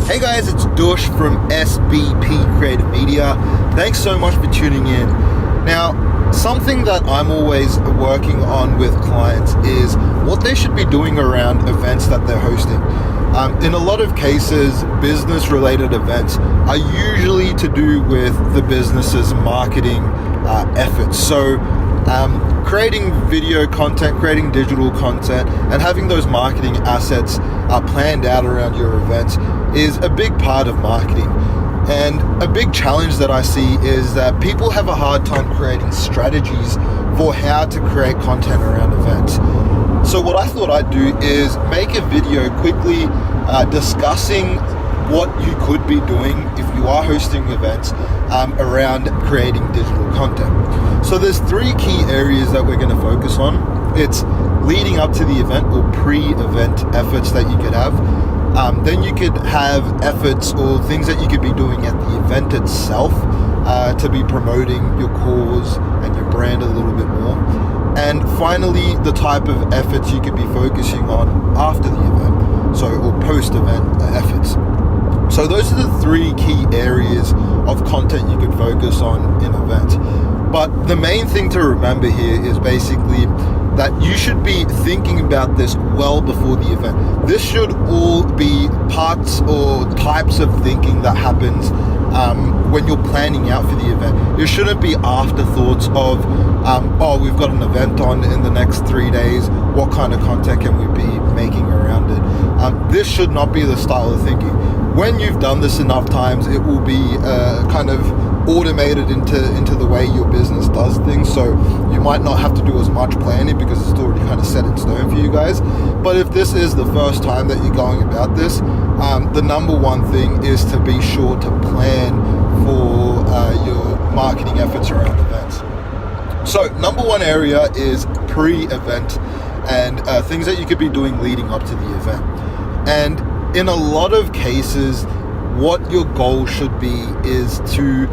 Hey guys, it's Dush from SBP Creative Media. Thanks so much for tuning in. Now, something that I'm always working on with clients is what they should be doing around events that they're hosting. In a lot of cases, business-related events are usually to do with the business's marketing efforts. So, creating video content, creating digital content, and having those marketing assets planned out around your events is a big part of marketing. And a big challenge that I see is that people have a hard time creating strategies for how to create content around events. So what I thought I'd do is make a video quickly discussing what you could be doing if you are hosting events around creating digital content. So there's three key areas that we're going to focus on. It's leading up to the event or pre-event efforts that you could have. Then you could have efforts or things that you could be doing at the event itself to be promoting your cause and your brand a little bit more. And finally, the type of efforts you could be focusing on after the event, or post-event efforts. So those are the three key areas of content you could focus on in events. But the main thing to remember here is basically that you should be thinking about this well before the event. This should all be parts or types of thinking that happens when you're planning out for the event. It shouldn't be afterthoughts of, we've got an event on in the next 3 days. What kind of content can we be making around it? This should not be the style of thinking. When you've done this enough times, it will be kind of automated into the way your business does things. So you might not have to do as much planning because it's already kind of set in stone for you guys. But if this is the first time that you're going about this, the number one thing is to be sure to plan for your marketing efforts around events. So number one area is pre-event and things that you could be doing leading up to the event. And in a lot of cases, what your goal should be is to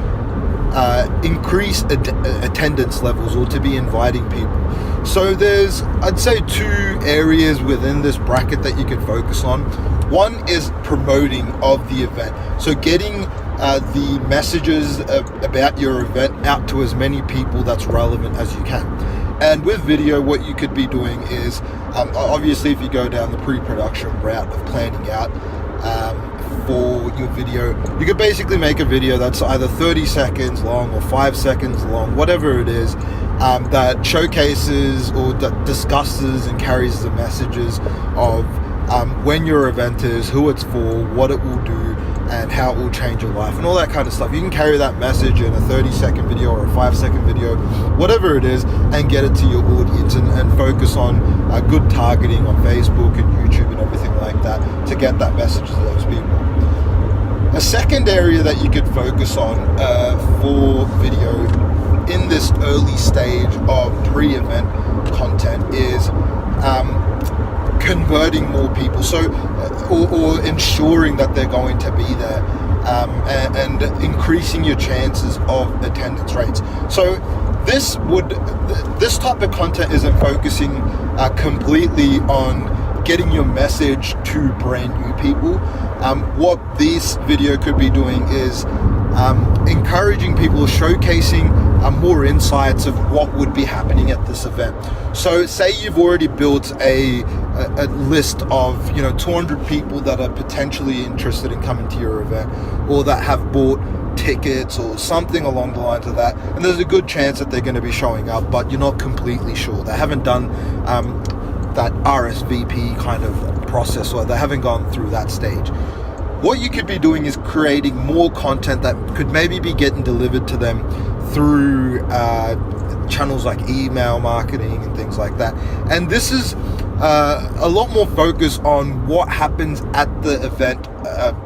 increase attendance levels or to be inviting people. So there's, I'd say, two areas within this bracket that you can focus on. One is promoting of the event. So getting the messages about your event out to as many people that's relevant as you can. And with video, what you could be doing is, obviously if you go down the pre-production route of planning out for your video, you could basically make a video that's either 30 seconds long or 5 seconds long, whatever it is, that showcases or that discusses and carries the messages of when your event is, who it's for, what it will do, and how it will change your life, and all that kind of stuff. You can carry that message in a 30-second video or a 5-second video, whatever it is, and get it to your audience and focus on good targeting on Facebook and YouTube and everything like that to get that message to those people. A second area that you could focus on for video in this early stage of pre-event content is converting more people, or ensuring that they're going to be there, and increasing your chances of attendance rates. So this type of content isn't focusing completely on getting your message to brand new people. What this video could be doing is encouraging people, showcasing more insights of what would be happening at this event. So say you've already built a list of 200 people that are potentially interested in coming to your event, or that have bought tickets or something along the lines of that, and there's a good chance that they're going to be showing up, but you're not completely sure. They haven't done that RSVP kind of process, or they haven't gone through that stage. What you could be doing is creating more content that could maybe be getting delivered to them through channels like email marketing and things like that. And this is a lot more focus on what happens at the event,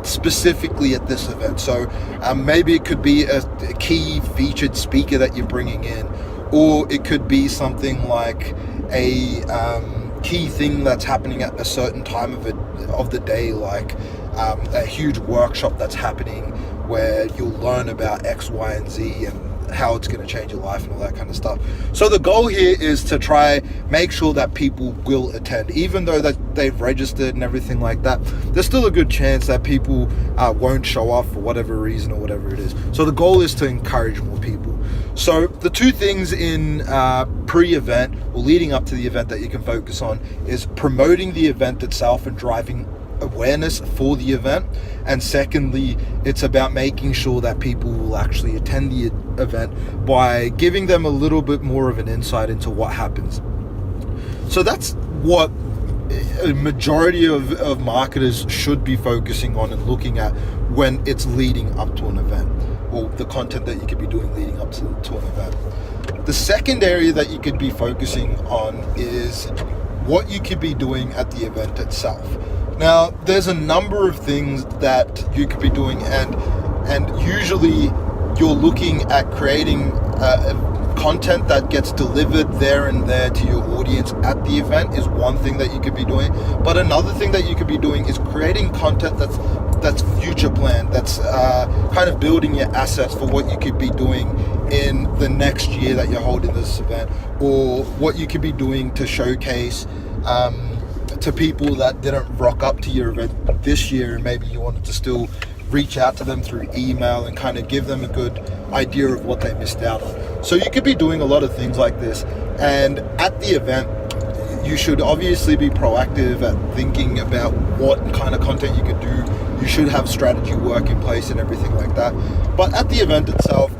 specifically at this event. So maybe it could be a key featured speaker that you're bringing in, or it could be something like a key thing that's happening at a certain time of the day, like a huge workshop that's happening where you'll learn about X, Y, and Z, and how it's going to change your life and all that kind of stuff. So the goal here is to try make sure that people will attend, even though that they've registered and everything like that. There's still a good chance that people won't show up for whatever reason or whatever it is. So the goal is to encourage more people. So the two things in pre-event or leading up to the event that you can focus on is promoting the event itself and driving awareness for the event, and secondly, it's about making sure that people will actually attend the event by giving them a little bit more of an insight into what happens. So that's what a majority of marketers should be focusing on and looking at when it's leading up to an event, or the content that you could be doing leading up to an event. The second area that you could be focusing on is what you could be doing at the event itself. Now, there's a number of things that you could be doing, and usually you're looking at creating content that gets delivered there and there to your audience at the event is one thing that you could be doing. But another thing that you could be doing is creating content that's future planned, that's kind of building your assets for what you could be doing in the next year that you're holding this event, or what you could be doing to showcase to people that didn't rock up to your event this year, and maybe you wanted to still reach out to them through email and kind of give them a good idea of what they missed out on. So you could be doing a lot of things like this, and at the event you should obviously be proactive at thinking about what kind of content you could do. You should have strategy work in place and everything like that. But at the event itself,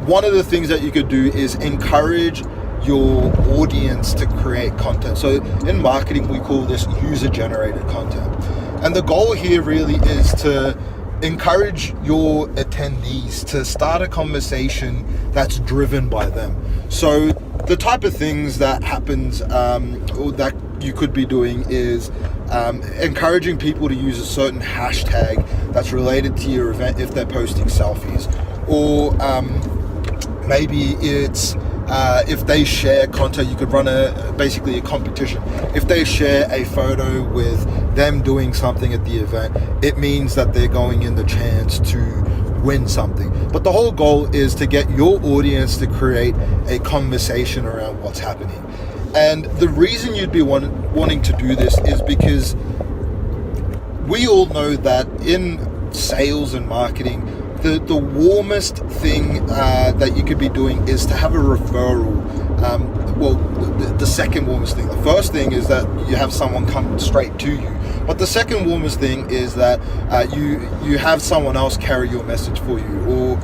one of the things that you could do is encourage your audience to create content. So in marketing, we call this user-generated content. And the goal here really is to encourage your attendees to start a conversation that's driven by them. So the type of things that happens or that you could be doing is encouraging people to use a certain hashtag that's related to your event if they're posting selfies, or maybe it's if they share content, you could run basically a competition. If they share a photo with them doing something at the event, it means that they're going in the chance to win something. But the whole goal is to get your audience to create a conversation around what's happening. And the reason you'd be wanting to do this is because we all know that in sales and marketing, the warmest thing that you could be doing is to have a referral. The second warmest thing. The first thing is that you have someone come straight to you. But the second warmest thing is that you have someone else carry your message for you, or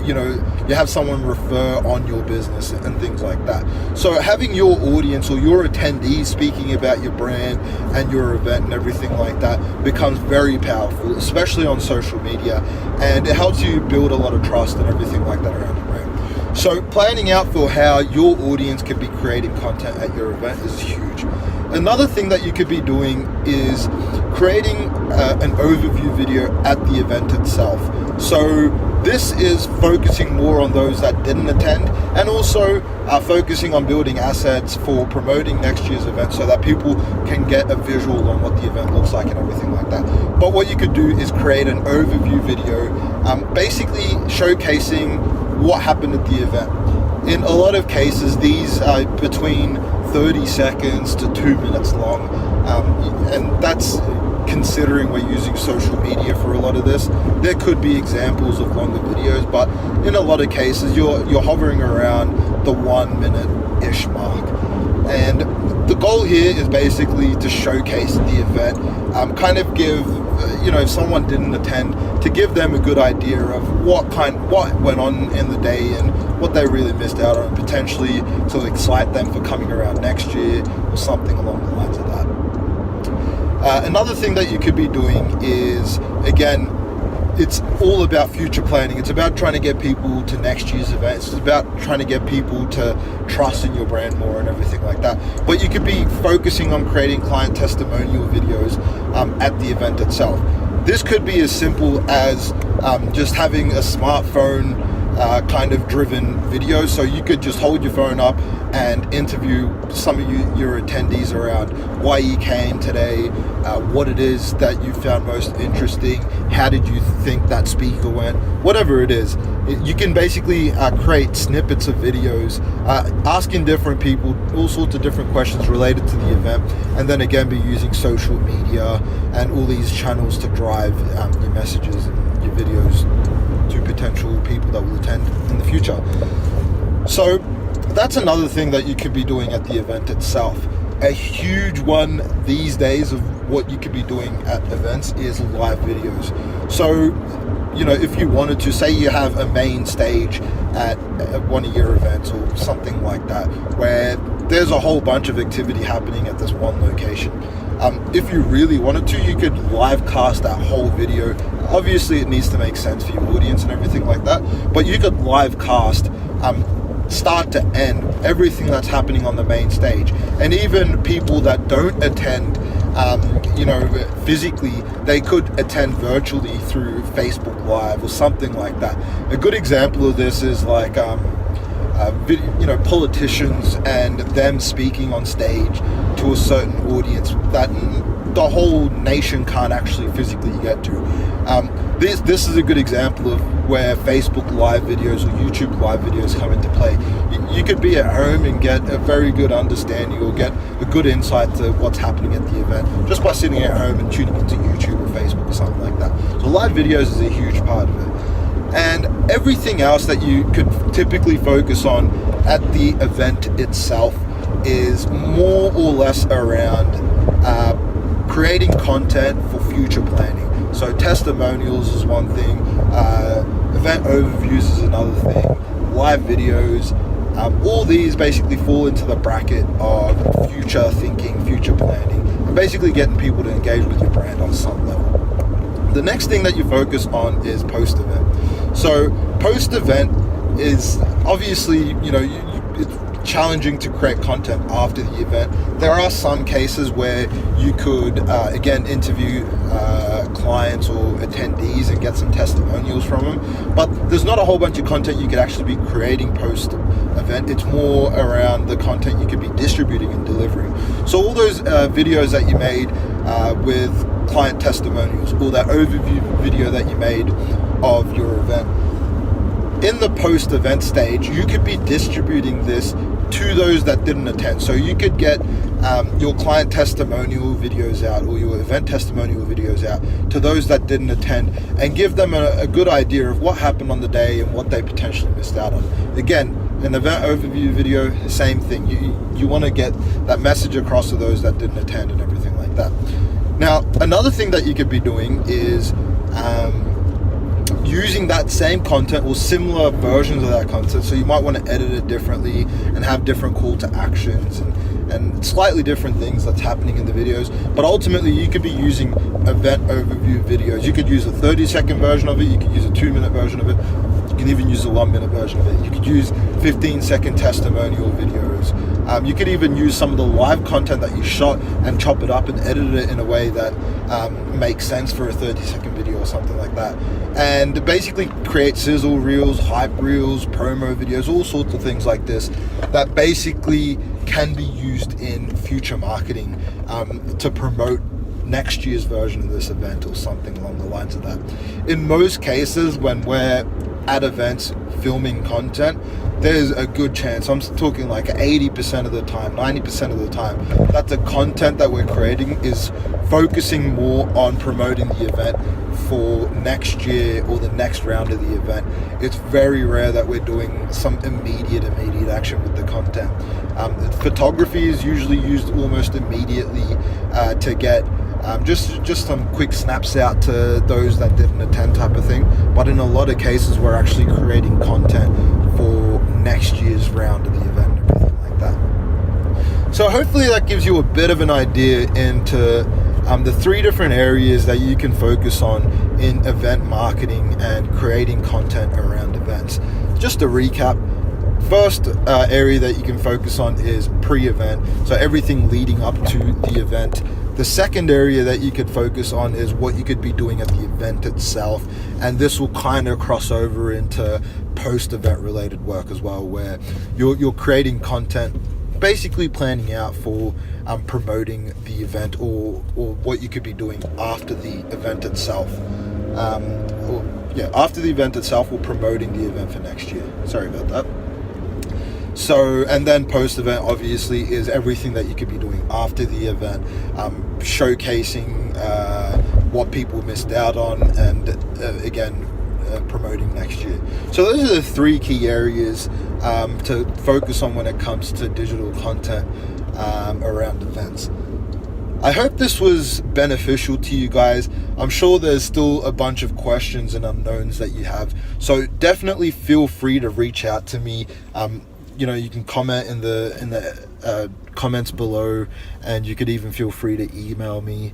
you have someone refer on your business and things like that. So having your audience or your attendees speaking about your brand and your event and everything like that becomes very powerful, especially on social media, and it helps you build a lot of trust and everything like that around your brand. So planning out for how your audience can be creating content at your event is huge. Another thing that you could be doing is creating an overview video at the event itself. So this is focusing more on those that didn't attend, and also focusing on building assets for promoting next year's event so that people can get a visual on what the event looks like and everything like that. But what you could do is create an overview video, basically showcasing what happened at the event. In a lot of cases, these are between 30 seconds to 2 minutes long, and that's considering we're using social media for a lot of this. There could be examples of longer videos, but in a lot of cases you're hovering around the 1 minute-ish mark. And the goal here is basically to showcase the event, kind of give, if someone didn't attend, to give them a good idea of what went on in the day and what they really missed out on, potentially to excite them for coming around next year or something along the lines of that. Another thing that you could be doing is, again, it's all about future planning. It's about trying to get people to next year's events. It's about trying to get people to trust in your brand more and everything like that. But you could be focusing on creating client testimonial videos at the event itself. This could be as simple as just having a smartphone kind of driven videos. So you could just hold your phone up and interview some of your attendees around why you came today, what it is that you found most interesting, how did you think that speaker went, whatever it is. You can basically create snippets of videos, asking different people all sorts of different questions related to the event, and then again be using social media and all these channels to drive your messages and your videos to potential people that will attend in the future. So that's another thing that you could be doing at the event itself. A huge one these days of what you could be doing at events is live videos. So, you know, if you wanted to, say you have a main stage at one of your events or something like that, where there's a whole bunch of activity happening at this one location. If you really wanted to, you could live cast that whole video. Obviously, it needs to make sense for your audience and everything like that, but you could live cast start to end everything that's happening on the main stage. And even people that don't attend physically, they could attend virtually through Facebook Live or something like that. A good example of this is like politicians and them speaking on stage to a certain audience that the whole nation can't actually physically get to. This is a good example of where Facebook Live videos or YouTube Live videos come into play. You could be at home and get a very good understanding or get a good insight to what's happening at the event just by sitting at home and tuning into YouTube or Facebook or something like that. So live videos is a huge part of it. And everything else that you could typically focus on at the event itself is more or less around creating content for future planning. So testimonials is one thing, event overviews is another thing, live videos, all these basically fall into the bracket of future thinking, future planning, and basically getting people to engage with your brand on some level. The next thing that you focus on is post-event. So post-event is obviously, it's challenging to create content after the event. There are some cases where you could, again, interview clients or attendees and get some testimonials from them, but there's not a whole bunch of content you could actually be creating post-event. It's more around the content you could be distributing and delivering. So all those videos that you made with client testimonials, or that overview video that you made of your event, in the post-event stage, you could be distributing this to those that didn't attend. So you could get your client testimonial videos out or your event testimonial videos out to those that didn't attend and give them a good idea of what happened on the day and what they potentially missed out on. Again, an event overview video, same thing. You want to get that message across to those that didn't attend and everything like that. Now, another thing that you could be doing is using that same content or similar versions of that content. So you might want to edit it differently and have different call to actions and slightly different things that's happening in the videos. But ultimately, you could be using event overview videos. You could use a 30-second version of it. You could use a 2-minute version of it. You can even use a 1-minute version of it. You could use 15-second testimonial videos. You could even use some of the live content that you shot and chop it up and edit it in a way that makes sense for a 30-second video or something like that. And basically create sizzle reels, hype reels, promo videos, all sorts of things like this that basically can be used in future marketing to promote next year's version of this event or something along the lines of that. In most cases, when we're at events filming content, there's a good chance, I'm talking like 80% of the time, 90% of the time, that the content that we're creating is focusing more on promoting the event for next year or the next round of the event. It's very rare that we're doing some immediate action with the content. Photography is usually used almost immediately to get just some quick snaps out to those that didn't attend type of thing. But in a lot of cases, we're actually creating content for next year's round of the event and everything like that. So hopefully that gives you a bit of an idea into the 3 different areas that you can focus on in event marketing and creating content around events. Just to recap, first area that you can focus on is pre-event. So everything leading up to the event, The second area that you could focus on is what you could be doing at the event itself, and this will kind of cross over into post-event related work as well, where you're creating content, basically planning out for promoting the event, or what you could be doing after the event itself. After the event itself, or promoting the event for next year. Sorry about that. So, and then post-event obviously is everything that you could be doing after the event, showcasing what people missed out on, and again, promoting next year. So those are the three key areas to focus on when it comes to digital content around events. I hope this was beneficial to you guys. I'm sure there's still a bunch of questions and unknowns that you have, so definitely feel free to reach out to me. You can comment in the comments below, and you could even feel free to email me.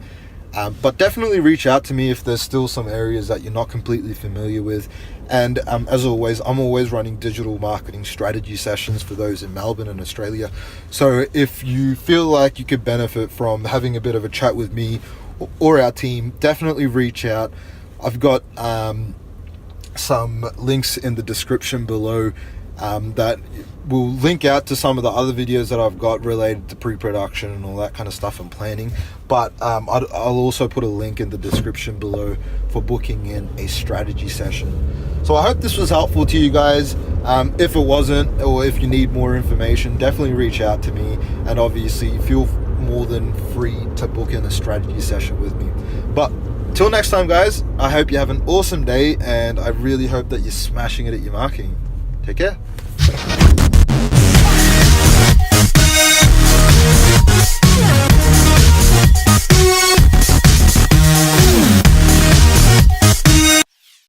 But definitely reach out to me if there's still some areas that you're not completely familiar with. And as always, I'm always running digital marketing strategy sessions for those in Melbourne and Australia. So if you feel like you could benefit from having a bit of a chat with me or our team, definitely reach out. I've got some links in the description below that will link out to some of the other videos that I've got related to pre-production and all that kind of stuff and planning. But I'll also put a link in the description below for booking in a strategy session. So I hope this was helpful to you guys. If it wasn't, or if you need more information, definitely reach out to me, and obviously feel more than free to book in a strategy session with me. But till next time, guys, I hope you have an awesome day, and I really hope that you're smashing it at your marketing. Take care.